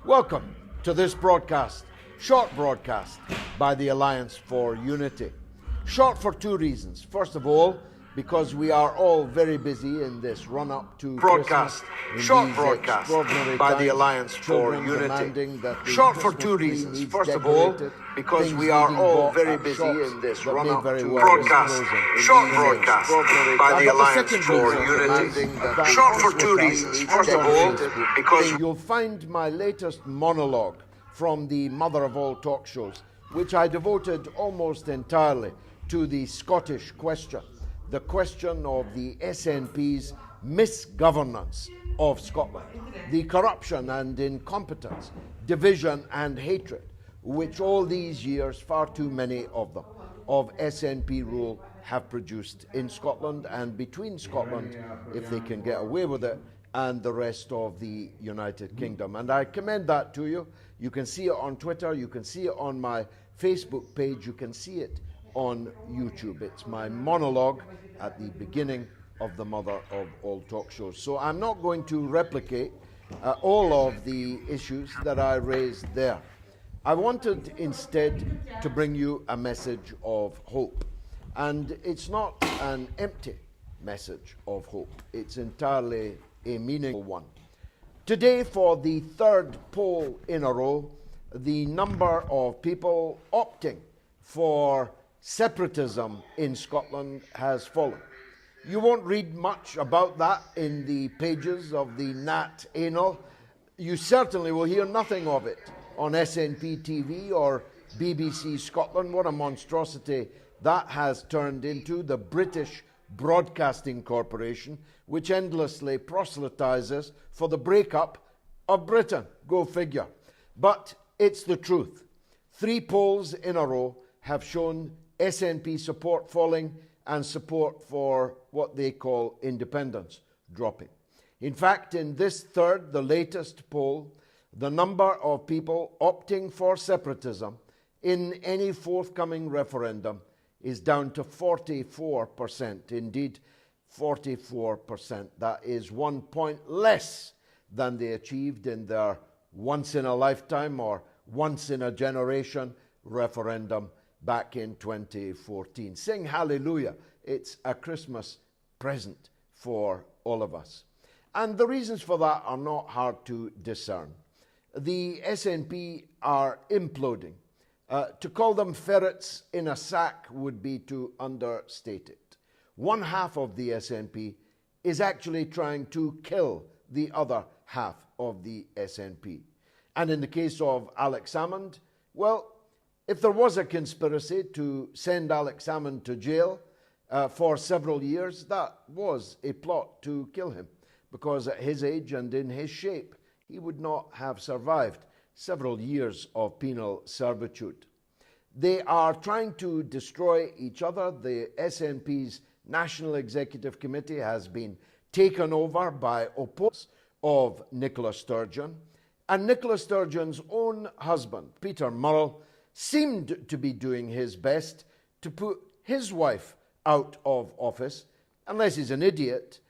Welcome to this broadcast, short broadcast by the Alliance for Unity. Short for two reasons. First of all, because we are all very busy in this run-up to broadcast, Christmas, short broadcast by the Alliance for Unity. Short for two reasons. First of all, because we are all very busy in this run-up to broadcast, short broadcast by the Alliance for Unity. Short for two reasons. First of all, because you'll find my latest monologue from the mother of all talk shows, which I devoted almost entirely to the Scottish question. The question of the SNP's misgovernance of Scotland, the corruption and incompetence, division and hatred, which all these years, far too many of them, of SNP rule have produced in Scotland and between Scotland, if they can get away with it, and the rest of the United Kingdom. And I commend that to you. You can see it on Twitter, you can see it on my Facebook page, you can see it on YouTube. It's my monologue at the beginning of the mother of all talk shows. So I'm not going to replicate all of the issues that I raised there. I wanted instead to bring you a message of hope. And it's not an empty message of hope. It's entirely a meaningful one. Today, for the third poll in a row, the number of people opting for separatism in Scotland has fallen. You won't read much about that in the pages of the Nat Anal. You certainly will hear nothing of it on SNP TV or BBC Scotland. What a monstrosity that has turned into, the British Broadcasting Corporation, which endlessly proselytizes for the breakup of Britain. Go figure. But it's the truth. 3 polls in a row have shown SNP support falling and support for what they call independence dropping. In fact, in this third, the latest poll, the number of people opting for separatism in any forthcoming referendum is down to 44%. Indeed, 44%. That is 1 point less than they achieved in their once-in-a-lifetime or once-in-a-generation referendum back in 2014. Sing hallelujah. It's a Christmas present for all of us. And the reasons for that are not hard to discern. The SNP are imploding. To call them ferrets in a sack would be to understate it. One half of the SNP is actually trying to kill the other half of the SNP. And in the case of Alex Salmond, well, if there was a conspiracy to send Alex Salmond to jail for several years, that was a plot to kill him, because at his age and in his shape, he would not have survived several years of penal servitude. They are trying to destroy each other. The SNP's National Executive Committee has been taken over by opponents of Nicola Sturgeon, and Nicola Sturgeon's own husband, Peter Murrell, seemed to be doing his best to put his wife out of office. Unless he's an idiot,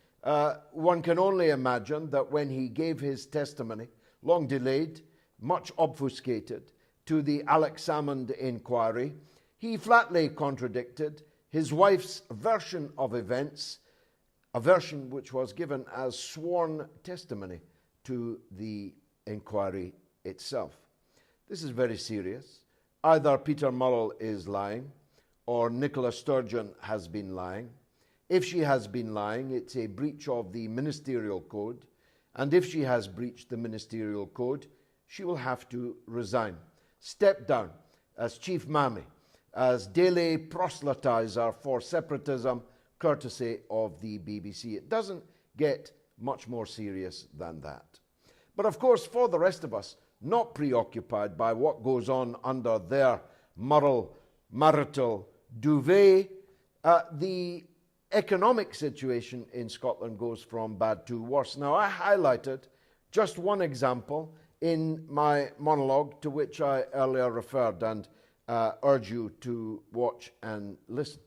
one can only imagine that when he gave his testimony, long delayed, much obfuscated, to the Alex Salmond inquiry, he flatly contradicted his wife's version of events, a version which was given as sworn testimony to the inquiry itself. This is very serious. Either Peter Murrell is lying or Nicola Sturgeon has been lying. If she has been lying, it's a breach of the ministerial code. And if she has breached the ministerial code, she will have to resign, step down as chief mammy, as daily proselytizer for separatism, courtesy of the BBC. It doesn't get much more serious than that. But of course, for the rest of us, not preoccupied by what goes on under their marital duvet, the economic situation in Scotland goes from bad to worse. Now, I highlighted just one example in my monologue to which I earlier referred and urge you to watch and listen.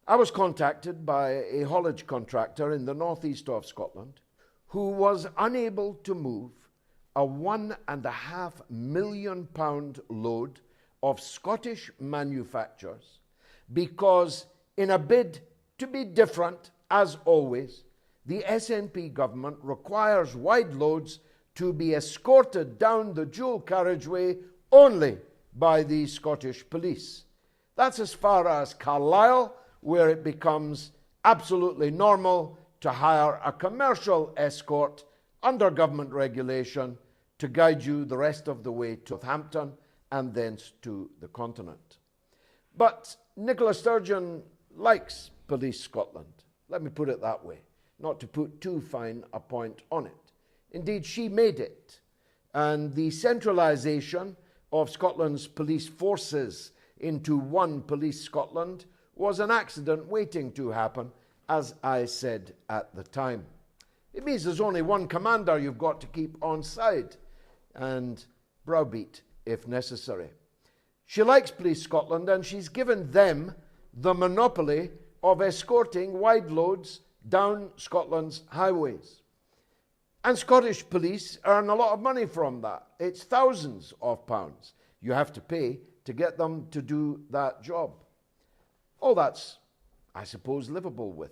I was contacted by a haulage contractor in the northeast of Scotland who was unable to move a £1.5 million load of Scottish manufacturers because, in a bid to be different, as always, the SNP government requires wide loads to be escorted down the dual carriageway only by the Scottish police. That's as far as Carlisle, where it becomes absolutely normal to hire a commercial escort under government regulation to guide you the rest of the way to Southampton and thence to the continent. But Nicola Sturgeon likes Police Scotland. Let me put it that way, not to put too fine a point on it. Indeed, she made it. And the centralisation of Scotland's police forces into one Police Scotland was an accident waiting to happen, as I said at the time. It means there's only one commander you've got to keep on side and browbeat if necessary. She likes Police Scotland, and she's given them the monopoly of escorting wide loads down Scotland's highways. And Scottish police earn a lot of money from that. It's thousands of pounds you have to pay to get them to do that job. Oh, that's, I suppose, livable with.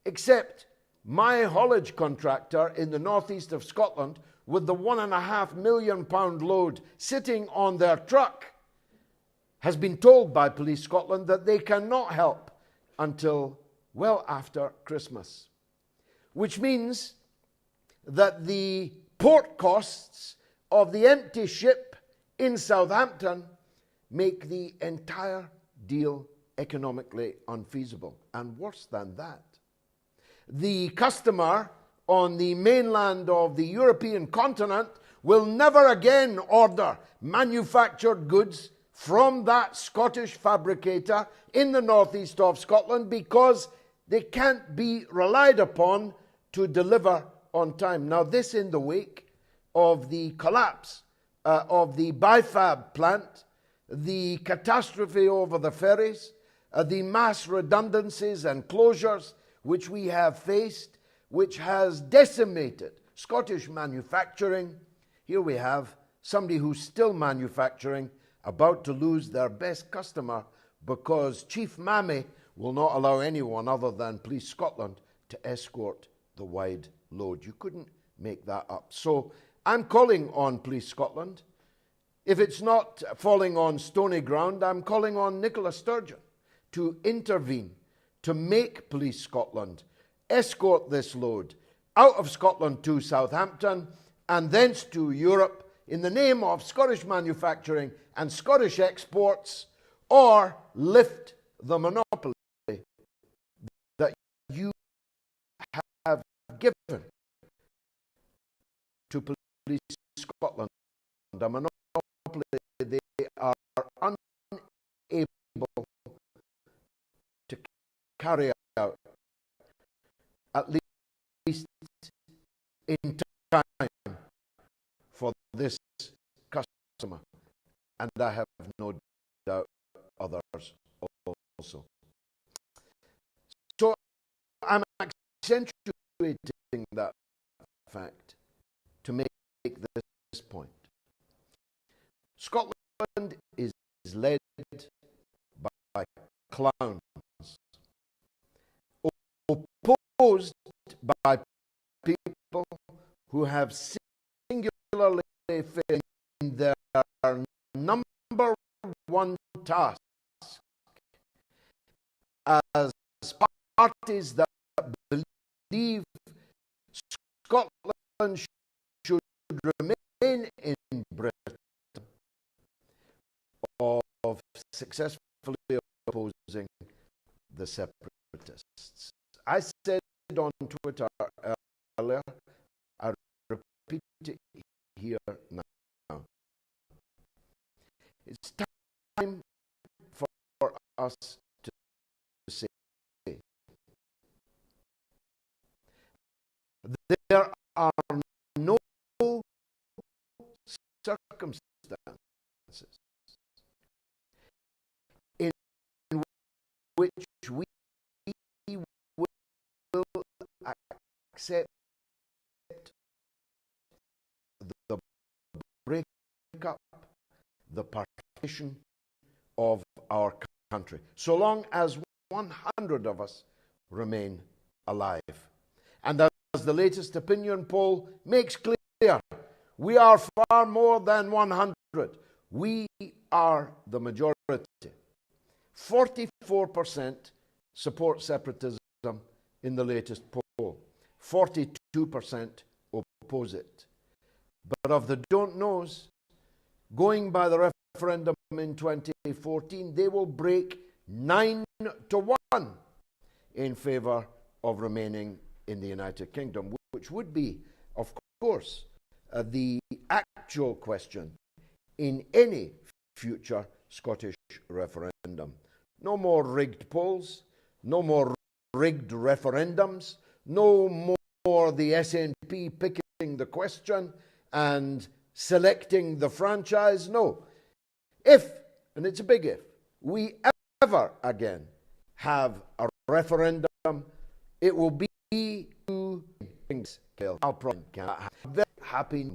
Except my haulage contractor in the northeast of Scotland, with the £1.5 million load sitting on their truck, has been told by Police Scotland that they cannot help until well after Christmas. Which means that the port costs of the empty ship in Southampton make the entire deal economically unfeasible. And worse than that, the customer on the mainland of the European continent will never again order manufactured goods from that Scottish fabricator in the northeast of Scotland because they can't be relied upon to deliver on time. Now, this in the wake of the collapse of the Bifab plant, the catastrophe over the ferries, the mass redundancies and closures which we have faced, which has decimated Scottish manufacturing. Here we have somebody who's still manufacturing about to lose their best customer because Chief Mammy will not allow anyone other than Police Scotland to escort the wide load. You couldn't make that up. So I'm calling on Police Scotland. If it's not falling on stony ground, I'm calling on Nicola Sturgeon to intervene, to make Police Scotland escort this load out of Scotland to Southampton and thence to Europe in the name of Scottish manufacturing and Scottish exports, or lift the monopoly that you have given to Police Scotland, a monopoly they are unable to carry out, at least in time, for this customer, and I have no doubt others also. So I'm accentuating that fact to make this point. Scotland is led by clowns, opposed by people who have singularly failed in their number one task as parties that believe Scotland should remain in Britain, of successfully opposing the separatists. I said on Twitter earlier, I repeat it here now. It's time for us to say there are no circumstances in which we will accept the break up the partition of our country, so long as 100 of us remain alive. And as the latest opinion poll makes clear, we are far more than 100. We are the majority. 44% support separatism in the latest poll. 42% oppose it. But of the don't knows, going by the referendum in 2014, they will break 9-1 in favour of remaining in the United Kingdom, which would be, of course, the actual question in any future Scottish referendum. No more rigged polls, no more rigged referendums, no more the SNP picking the question and selecting the franchise. No. If, and it's a big if, we ever again have a referendum, it will be two things. I'll probably very happy